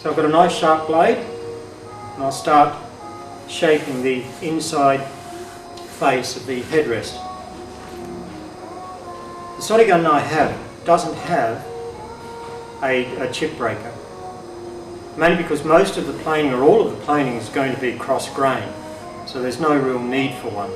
So I've got a nice sharp blade, and I'll start shaping the inside face of the headrest. The sori-ganna I have doesn't have a chip breaker, mainly because most of the planing, or all of the planing, is going to be cross grain, so there's no real need for one.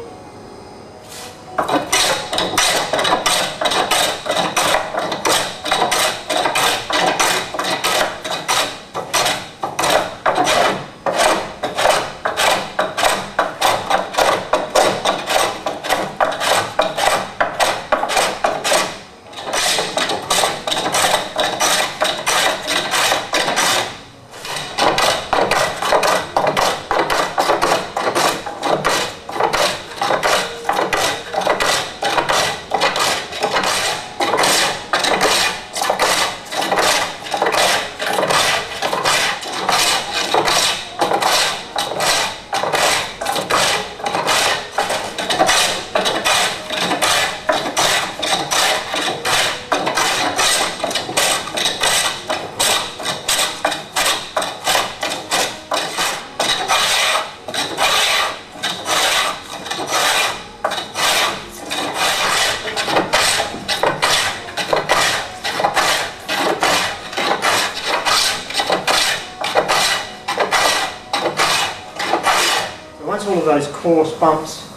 Once all of those coarse bumps,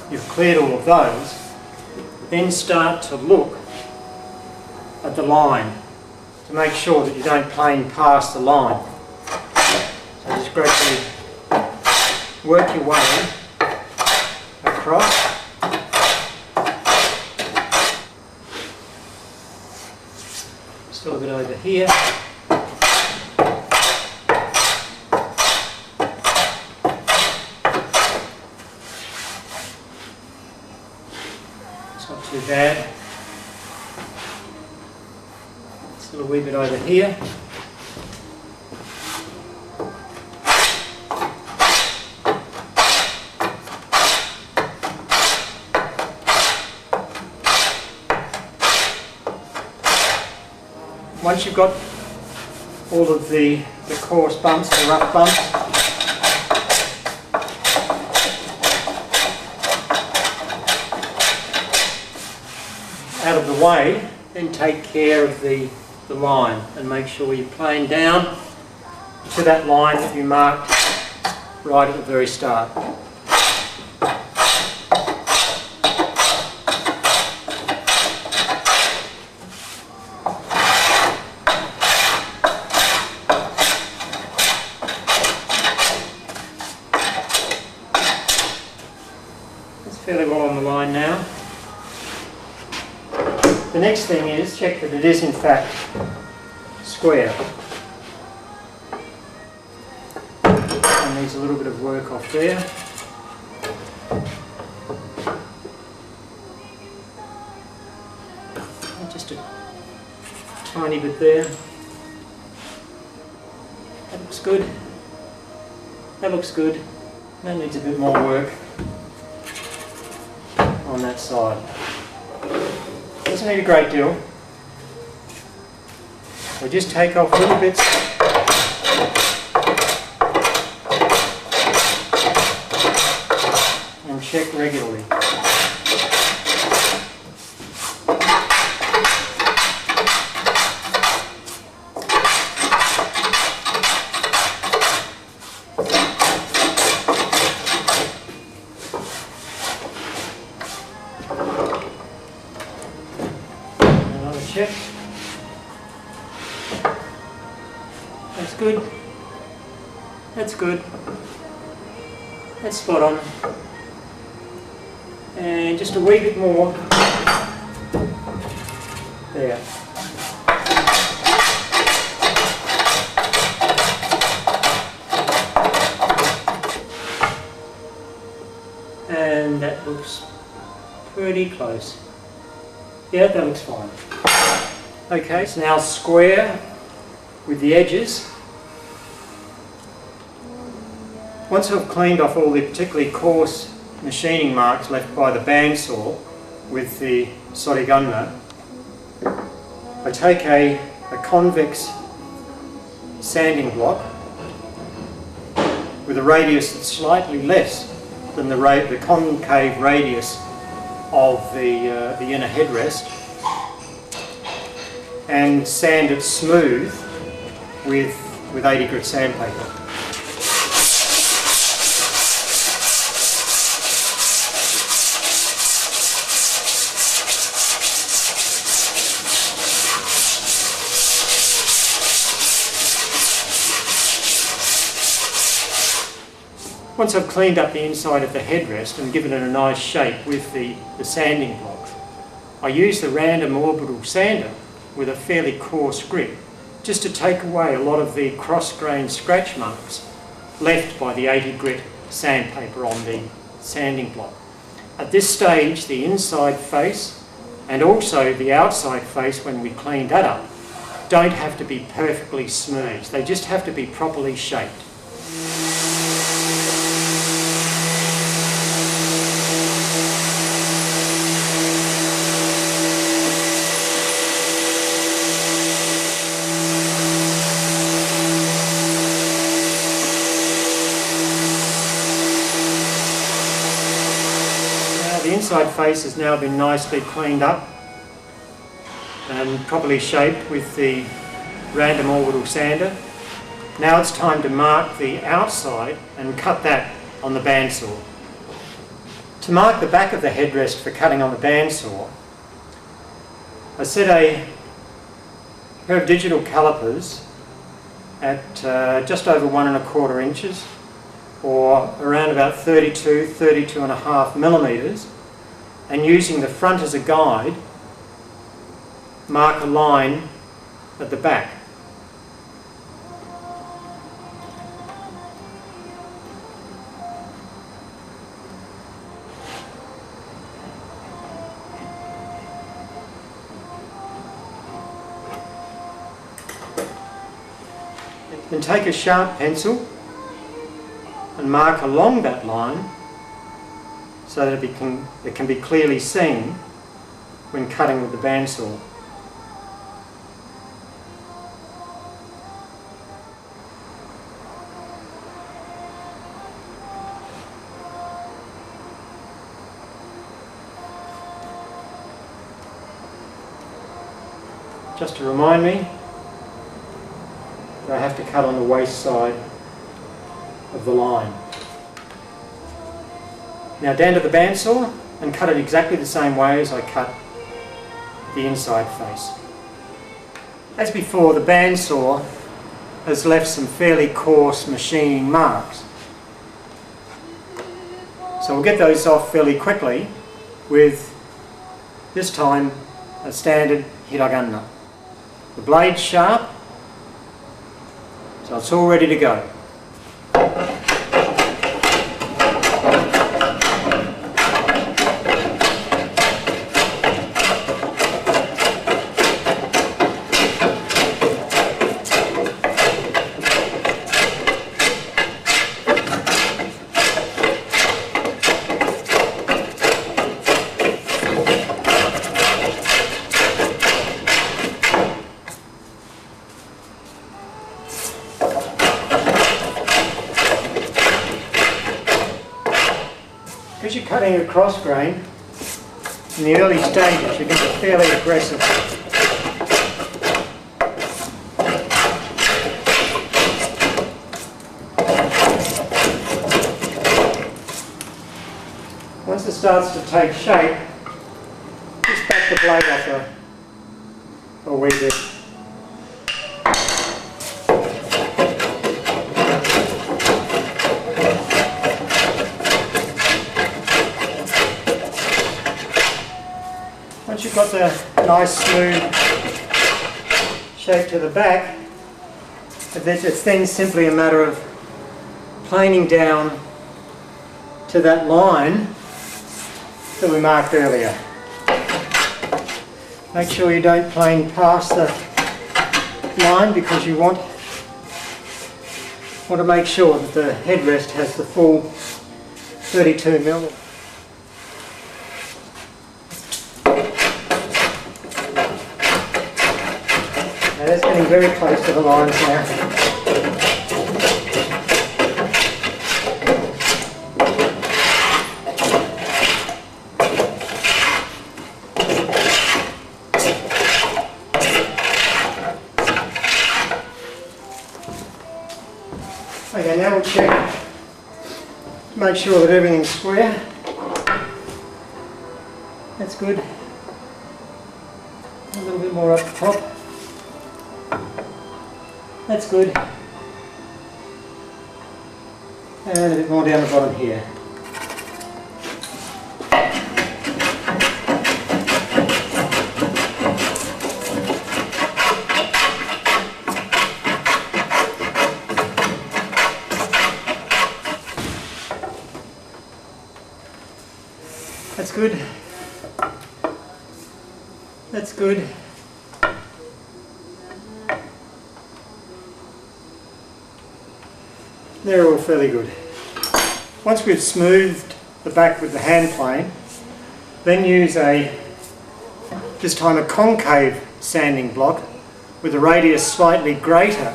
you've cleared all of those, then start to look at the line to make sure that you don't plane past the line. So just gradually work your way across. Still a bit over here. Not too bad. Still a wee bit over here. Once you've got all of the coarse bumps, the rough bumps, out of the way, then take care of the line and make sure you plane down to that line that you marked right at the very start. It's fairly well on the line now. The next thing is check that it is in fact square. And needs a little bit of work off there. Just a tiny bit there. That looks good. That looks good. That needs a bit more work on that side. Doesn't need a great deal. So just take off little bits and check regularly. Check. That's good. That's good. That's spot on. And just a wee bit more there. And that looks pretty close. Yeah, that looks fine. Okay, so now square with the edges. Once I've cleaned off all the particularly coarse machining marks left by the bandsaw with the sori-ganna, I take a convex sanding block with a radius that's slightly less than the concave radius of the inner headrest, and sand it smooth with 80 grit sandpaper. Once I've cleaned up the inside of the headrest and given it a nice shape with the sanding block, I use the random orbital sander with a fairly coarse grit just to take away a lot of the cross-grain scratch marks left by the 80 grit sandpaper on the sanding block. At this stage, the inside face and also the outside face, when we clean that up, don't have to be perfectly smooth. They just have to be properly shaped. The inside face has now been nicely cleaned up and properly shaped with the random orbital sander. Now it's time to mark the outside and cut that on the bandsaw. To mark the back of the headrest for cutting on the bandsaw, I set a pair of digital calipers at just over 1¼ inches, or around about 32.5 millimetres, and using the front as a guide, mark a line at the back. Then take a sharp pencil and mark along that line so that it can be clearly seen when cutting with the bandsaw. Just to remind me that I have to cut on the waist side of the line. Now down to the bandsaw and cut it exactly the same way as I cut the inside face. As before, the bandsaw has left some fairly coarse machining marks. So we'll get those off fairly quickly with, this time, a standard hira-ganna. The blade's sharp, so it's all ready to go. Because you're cutting a cross grain, in the early stages you can be fairly aggressive. Once it starts to take shape, just back the blade off a wee bit. Once you've got the nice smooth shape to the back, it's then simply a matter of planing down to that line that we marked earlier. Make sure you don't plane past the line, because you want to make sure that the headrest has the full 32mm. Now that's getting very close to the lines now. Okay, now we'll check to make sure that everything's square. That's good. A little bit more up the top. That's good. And a bit more down the bottom here. That's good. That's good. They're all fairly good. Once we've smoothed the back with the hand plane, then use this time a concave sanding block with a radius slightly greater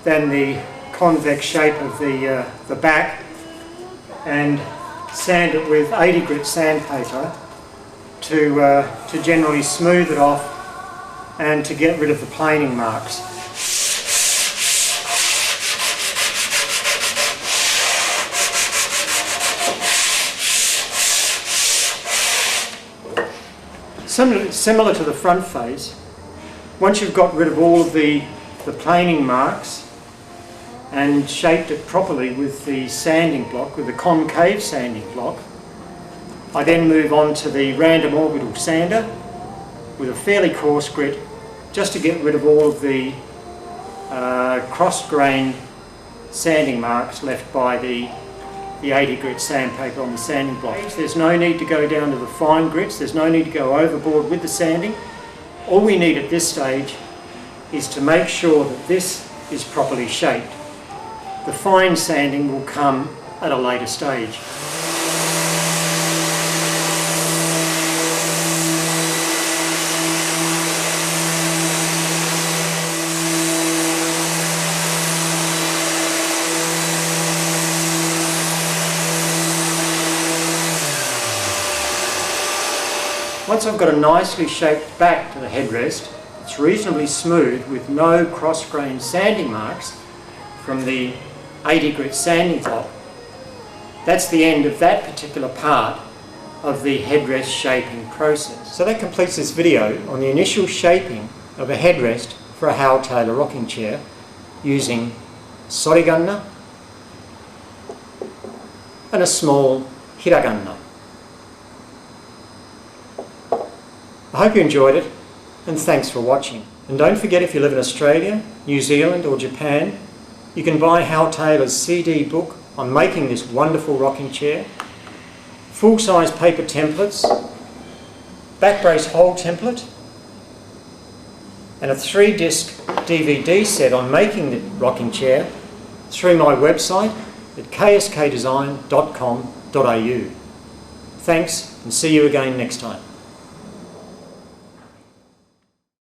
than the convex shape of the back, and sand it with 80 grit sandpaper to generally smooth it off and to get rid of the planing marks. Similar to the front face, once you've got rid of all of the planing marks and shaped it properly with the sanding block, with the concave sanding block, I then move on to the random orbital sander with a fairly coarse grit, just to get rid of all of the cross-grain sanding marks left by the 80 grit sandpaper on the sanding block. There's no need to go down to the fine grits, there's no need to go overboard with the sanding. All we need at this stage is to make sure that this is properly shaped. The fine sanding will come at a later stage. Once I've got a nicely shaped back to the headrest, it's reasonably smooth with no cross-grain sanding marks from the 80 grit sanding block. That's the end of that particular part of the headrest shaping process. So that completes this video on the initial shaping of a headrest for a Hal Taylor rocking chair using sori-ganna and a small hira-ganna. I hope you enjoyed it, and thanks for watching. And don't forget, if you live in Australia, New Zealand or Japan, you can buy Hal Taylor's CD book on making this wonderful rocking chair, full-size paper templates, back brace hole template, and a 3-disc DVD set on making the rocking chair through my website at kskdesign.com.au. Thanks, and see you again next time.